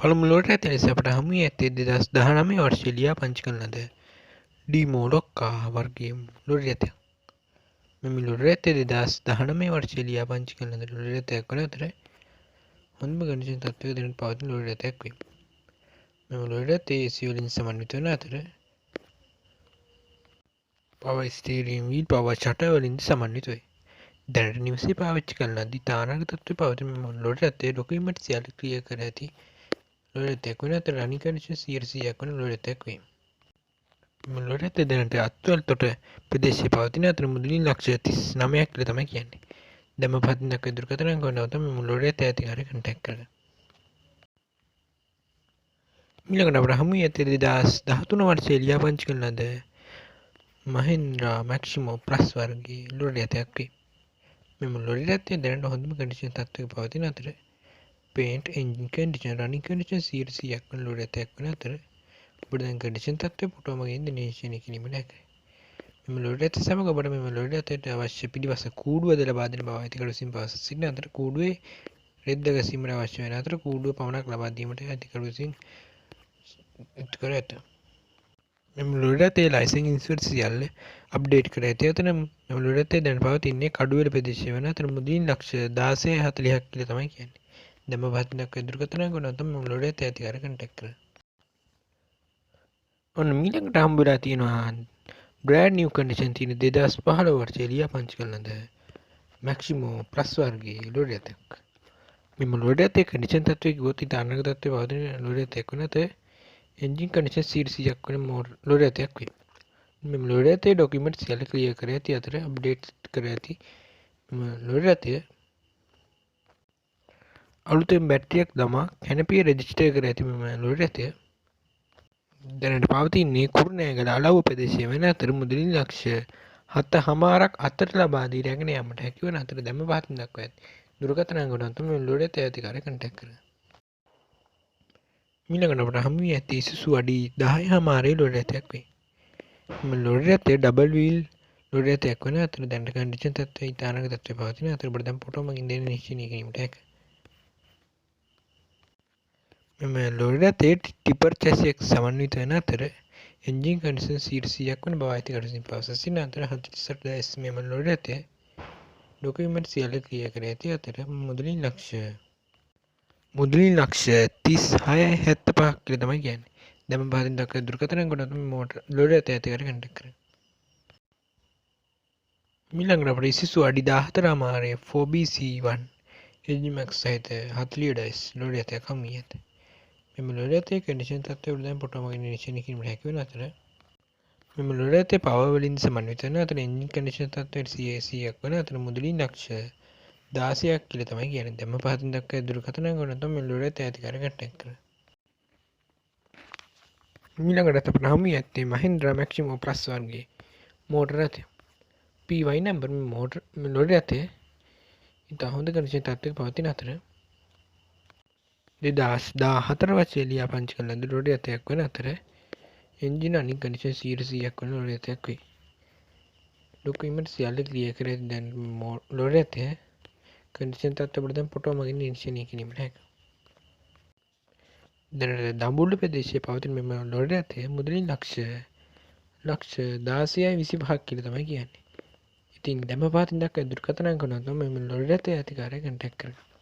පළමු ලෝඩර් ඇත ලෙස අපට හමු වී ඇත්තේ 2019 වර්ෂයේ ලියාපදිංචි කරන ලද ඩීමෝඩොක්කා වර්ගයේ ලෝඩර් ඇතයක්. මෙම ලෝඩර් ඇත්තේ 2019 වර්ෂයේ ලියාපදිංචි කරන ලද ලෝඩර් ඇතයක් වන අතර හොඳම කන්ඩිෂන් තත්ත්වයක දැනට පවතින ලෝඩර් ඇතයක් වේ. මෙම ලෝඩර් ඇත්තේ AC වලින් සමන්විත වන අතර පවර් ස්ටීරියම් වීල් පවර් ෂටර් වලින් සමන්විත වේ. දැනට නිවසේ පාවිච්චි කරන ලදී තානාගත තත්ත්වයේ පවතින මෙම ලෝඩර් ඇත්තේ ඩොකියුමන්ට් සියල්ල ක්‍රියා කර ඇති ලෝඩර් ඇතයක් වන අතර රනින් කන්ඩිෂන් 100% වන ලෝඩර් ඇතයක් වේ. මෙම ලෝඩර් ඇත්තේ දැනට අත්වල තොට ප්‍රදේශයේ පවතින අතර මුදලින් ලක්ෂ 39ක් කියලා තමයි කියන්නේ. දැම පහතින් දක්වා දුරකථන අංකව නැවත මෙම ලෝඩර් ඇත්තේ අධිකාරිය කන්ටැක්ට් කරගන්න. ඊළඟට අපට හමු වී ඇත්තේ 2013 වර්ෂයේ ලියාපදිංචි කරන ලද මහින්ද්‍රා මැක්සිමෝ ප්ලස් වර්ගයේ ලෝඩර් ඇතයක් වේ. මෙම ලෝඩර් ඇත්තේ දැනට හොඳම කන්ඩිෂන් තත්ත්වයක පවතින අතර පේන්ට් එන්ජින් කන්ඩිෂන් රනින් කන්ඩිෂන් 100% වන ලෝඩර් ඇතයක් වන අතර ඔබට දැන් කන්ඩිෂන් තත්ත්වය ෆොටෝ මගින් නිරීක්ෂණය කිරීමට හැකියි. මෙම ලෝඩර් ඇත සමග ඔබට මෙම ලෝඩර් ඇතට අවශ්‍ය පිළිවස කූඩුවද ලබා දෙන බව අධිකාරිය විසින් පවසා සිටින අතර කූඩුවේ රෙද්ද ගැසීමට අවශ්‍ය වන අතර කූඩුව පමණක් ලබා දීමට අධිකාරිය විසින් යුතු කර ඇත. මෙම ලෝඩර් ඇතේ ලයිසන් ඉන්ෂුරන්ස් සියල්ල අප්ඩේට් කර ඇති අතර මෙම ලෝඩර් ඇතේ දැන් පවතින්නේ කඩුවෙල ප්‍රදේශයේ වන අතර මුදලින් ලක්ෂ 1640ක් කියලා තමයි කියන්නේ. දැන් පහතින් දක්වා දුරකථන අංකව නැවත මෙම ලෝඩර් ඇතේ අධිකාරිය කන්ටැක්ට් කරන්න. ඔන්න ඊළඟට හම්බ වෙලා තියෙනවා බ්‍රෑන්ඩ් නිව් කන්ඩිෂන් තියෙන 2015 වර්ෂයේ ලියාපදිංචි කරන ලද මැක්සිමෝ ප්ලස් වර්ගයේ ලෝඩර් ඇතයක්. මෙම ලෝඩර් ඇතේ කන්ඩිෂන් තත්ත්වයේ කිව්වොත් ඊට අනග තත්ත්වයේ පවතින ලෝඩර් ඇතයක් වන අතර එන්ජින් කන්ඩිෂන් 100%ක් වන ලෝඩර් ඇතයක් වේ. මෙම ලෝඩර් ඇතේ ඩොකියුමන්ට් සියල්ල ක්ලියර් කර ඇති අතර අප්ඩේට් කර ඇති මෙම ලෝඩර් ඇතේ අලුතෙන් බැටරියක් දමා කැනපිය රෙජිස්ටර් කර ඇති මෙම ලෝඩර් ඇතේ දැනට පවතින්නේ කුරුණෑගල අලව්ව ප්‍රදේශයේ වන අතර මුදලින් ලක්ෂ 7.5ක් අතර ලබා දී රැගෙන යාමට හැකි වන අතර දැම පහතින් දක්වා ඇති දුරකථන අංකව නැවත මෙම ලෝඩර් ඇතේ අධිකාරිය කන්ටැක්ට් කරන්න. ඊළඟට අපට හමු වී ඇත්තේ ඉසුසු අඩි 10.5 ලෝඩර් ඇතයක් වේ. මෙම ලෝඩර් ඇතේ ඩබල් වීල් ලෝඩර් ඇතයක් වන අතර දැනට කන්ඩිෂන් තත්ත්වයේ ඉතානක තත්ත්වයේ පවතින අතර ඔබට දැන් ෆොටෝ මගින් නිරීක්ෂණය කිරීමට හැකියි. මෙම ලෝඩර් ඇතේ ටිපර් චැසියක් සමන්විත වන අතර එන්ජින් කන්ඩිෂන් 100%ක් වන බව අධිකාරිය විසින් පවසා සිටින අතර 48,000 මෙම ලෝඩර් ඇතේ ඩොකියුමන්ට් සියල්ල ක්‍රියා කර ඇති අතර මුදලින් ලක්ෂ 36.75ක් කියලා තමයි කියන්නේ. දැන් පහතින් දක්වා දුරකථන අංකව නැවත මෝටර් ලෝඩර් ඇතේ අධිකාරිය කන්ටැක්ට් කරන්න. ඊළඟට අපට ඉසුසු අඩි 14.5 4BC1 එන්ජින් මැක්ස් සහිත 40 ඩයිස් ලෝඩර් ඇතයක් හමු වී ඇත. මෙම ලෝඩර් ඇතේ කන්ඩිෂන් තත්ත්වය දැන් ෆොටෝ මගින් නිරීක්ෂණය කිරීමට හැකි වන අතර මෙම ලෝඩර් ඇතේ පවර් වලින් සමන්විත වන අතර එන්ජින් කන්ඩිෂන් තත්ත්වයට 100%ක් වන අතර මුදලින් ලක්ෂ 16ක් කියලා තමයි කියන්නේ. දැන් පහතින් දක්වා දුරකථන අංකව නැවත මෙම ලෝඩර් ඇතේ අධිකාරිය කන්ටැක්ට් කරන්න. ඊළඟට අපට හමු වී ඇත්තේ මහින්ද්‍රා මැක්සිමෝ ප්ලස් වර්ගයේ මෝටර ඇතයක්. PY නම්බර් මෝටර ලෝඩර් ඇතේ ඉතා හොඳ කන්ඩිෂන් තත්ත්වයක පවතින අතර 2014 වර්ෂයේ ලියාපදිංචි කරන ලද ලෝඩර් ඇතයක් වන අතර එන්ජින් අනික් කන්ඩිෂන් 100%ක් වන ලෝඩර් ඇතයක් වේ. ඩොකියුමන්ට් සියල්ල ක්ලියර් කර ඇති දැන් ලෝඩර් ඇතේ කන්ඩිෂන් තත්ත්වය ඔබට දැන් ෆොටෝ මගින් නිරීක්ෂණය කිරීමට හැකියි. දැනට දඹුල්ල ප්‍රදේශයේ පවතින මෙම ලෝඩර් ඇතේ මුදලින් ලක්ෂ 16.25ක් කියලා තමයි කියන්නේ. ඉතින් දැම පහතින් දක්වා දුරකථන අංකව නැවත මෙම ලෝඩර් ඇතේ අධිකාරිය කන්ටැක්ට් කරගන්න.